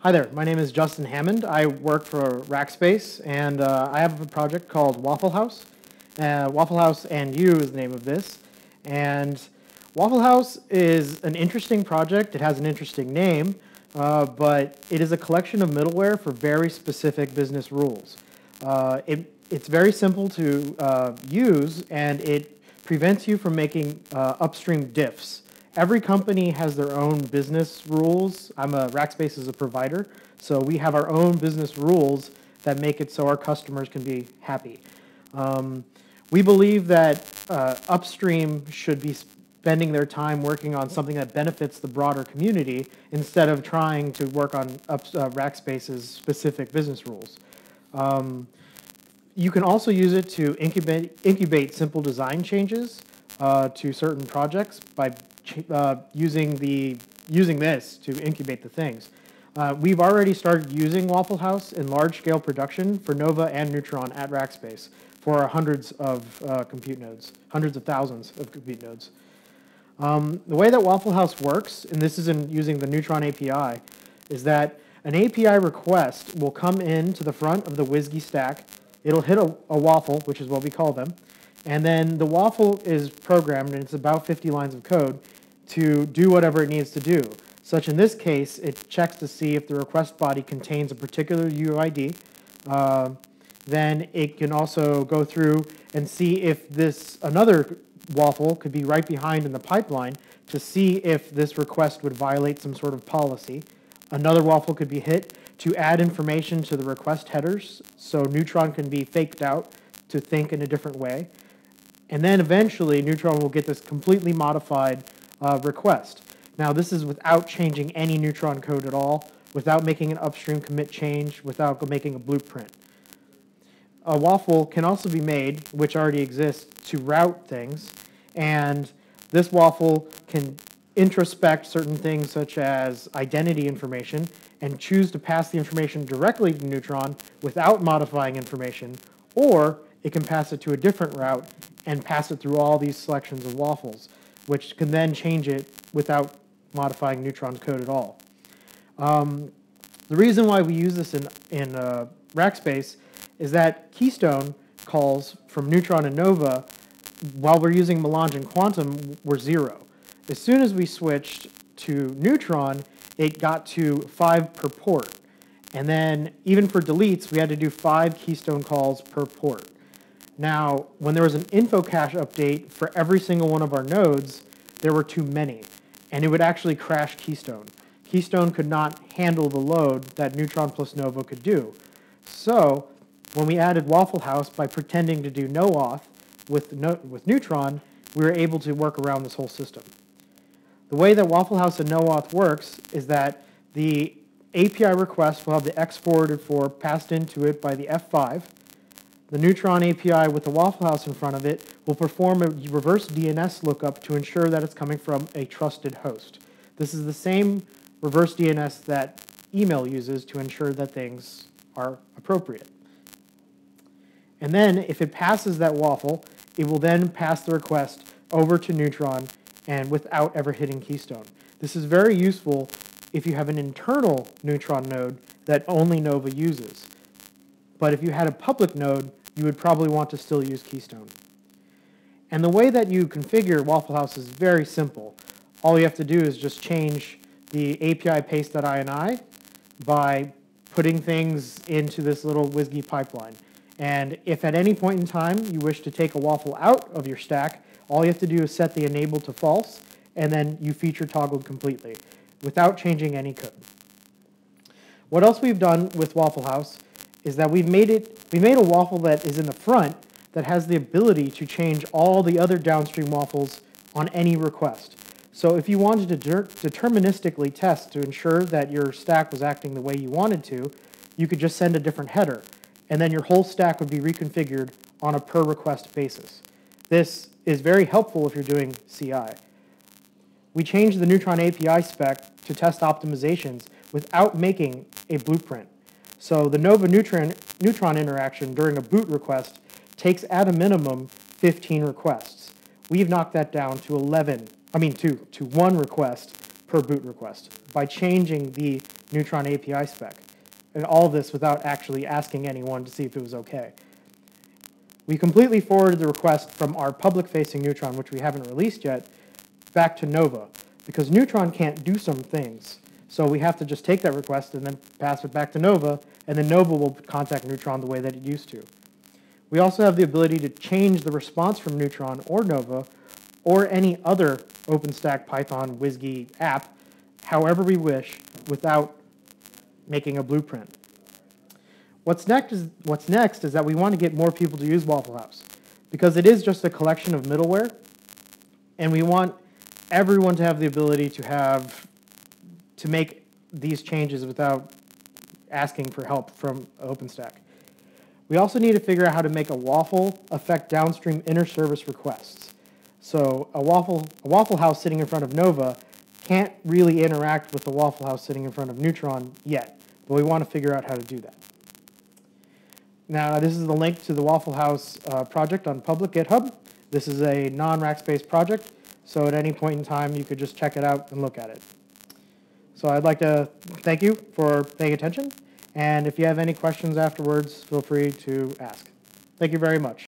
Hi there, my name is Justin Hammond. I work for Rackspace, and I have a project called Wafflehaus. Wafflehaus and You is the name of this. And Wafflehaus is an interesting project. It has an interesting name, but it is a collection of middleware for very specific business rules. It's very simple to use, and it prevents you from making upstream diffs. Every company has their own business rules. Rackspace is a provider, so we have our own business rules that make it so our customers can be happy. We believe that upstream should be spending their time working on something that benefits the broader community instead of trying to work on Rackspace's specific business rules. You can also use it to incubate simple design changes to certain projects by using this to incubate the things. We've already started using Wafflehaus in large-scale production for Nova and Neutron at Rackspace for hundreds of compute nodes, hundreds of thousands of compute nodes. The way that Wafflehaus works, and this is using the Neutron API, is that an API request will come in to the front of the WSGI stack. It'll hit a waffle, which is what we call them, and then the waffle is programmed, and it's about 50 lines of code, to do whatever it needs to do. Such in this case, it checks to see if the request body contains a particular UID. Then it can also go through and see if another waffle could be right behind in the pipeline to see if this request would violate some sort of policy. Another waffle could be hit to add information to the request headers so Neutron can be faked out to think in a different way. And then eventually Neutron will get this completely modified request. Now this is without changing any Neutron code at all, without making an upstream commit change, without making a blueprint. A waffle can also be made, which already exists, to route things, and this waffle can introspect certain things such as identity information and choose to pass the information directly to Neutron without modifying information, or it can pass it to a different route and pass it through all these selections of waffles, which can then change it without modifying Neutron's code at all. The reason why we use this in Rackspace is that keystone calls from Neutron and Nova, while we're using Melange and Quantum, were 0. As soon as we switched to Neutron, it got to 5 per port. And then even for deletes, we had to do 5 keystone calls per port. Now, when there was an info cache update for every single one of our nodes, there were too many, and it would actually crash Keystone. Keystone could not handle the load that Neutron plus Nova could do. So, when we added Wafflehaus by pretending to do no auth with Neutron, we were able to work around this whole system. The way that Wafflehaus and no auth works is that the API request will have the X forwarded for passed into it by the F5. The Neutron API with the Wafflehaus in front of it will perform a reverse DNS lookup to ensure that it's coming from a trusted host. This is the same reverse DNS that email uses to ensure that things are appropriate. And then if it passes that waffle, it will then pass the request over to Neutron and without ever hitting Keystone. This is very useful if you have an internal Neutron node that only Nova uses. But if you had a public node, you would probably want to still use Keystone. And the way that you configure Wafflehaus is very simple. All you have to do is just change the API paste.ini by putting things into this little WSGI pipeline. And if at any point in time you wish to take a waffle out of your stack, all you have to do is set the enable to false, and then you feature toggled completely without changing any code. What else we've done with Wafflehaus is that we made a waffle that is in the front that has the ability to change all the other downstream waffles on any request. So if you wanted to deterministically test to ensure that your stack was acting the way you wanted to, you could just send a different header, and then your whole stack would be reconfigured on a per request basis. This is very helpful if you're doing CI. We changed the Neutron API spec to test optimizations without making a blueprint. So the Nova-Neutron interaction during a boot request takes at a minimum 15 requests. We've knocked that down to 1 request per boot request by changing the Neutron API spec. And all this without actually asking anyone to see if it was okay. We completely forwarded the request from our public-facing Neutron, which we haven't released yet, back to Nova, because Neutron can't do some things. So we have to just take that request and then pass it back to Nova, and then Nova will contact Neutron the way that it used to. We also have the ability to change the response from Neutron or Nova or any other OpenStack Python WSGI app however we wish without making a blueprint. What's next is that we want to get more people to use Wafflehaus because it is just a collection of middleware, and we want everyone to have the ability to make these changes without asking for help from OpenStack. We also need to figure out how to make a waffle affect downstream inter-service requests. So a Wafflehaus sitting in front of Nova can't really interact with the Wafflehaus sitting in front of Neutron yet, but we want to figure out how to do that. Now, this is the link to the Wafflehaus project on public GitHub. This is a non-Rackspace project, so at any point in time, you could just check it out and look at it. So I'd like to thank you for paying attention, and if you have any questions afterwards, feel free to ask. Thank you very much.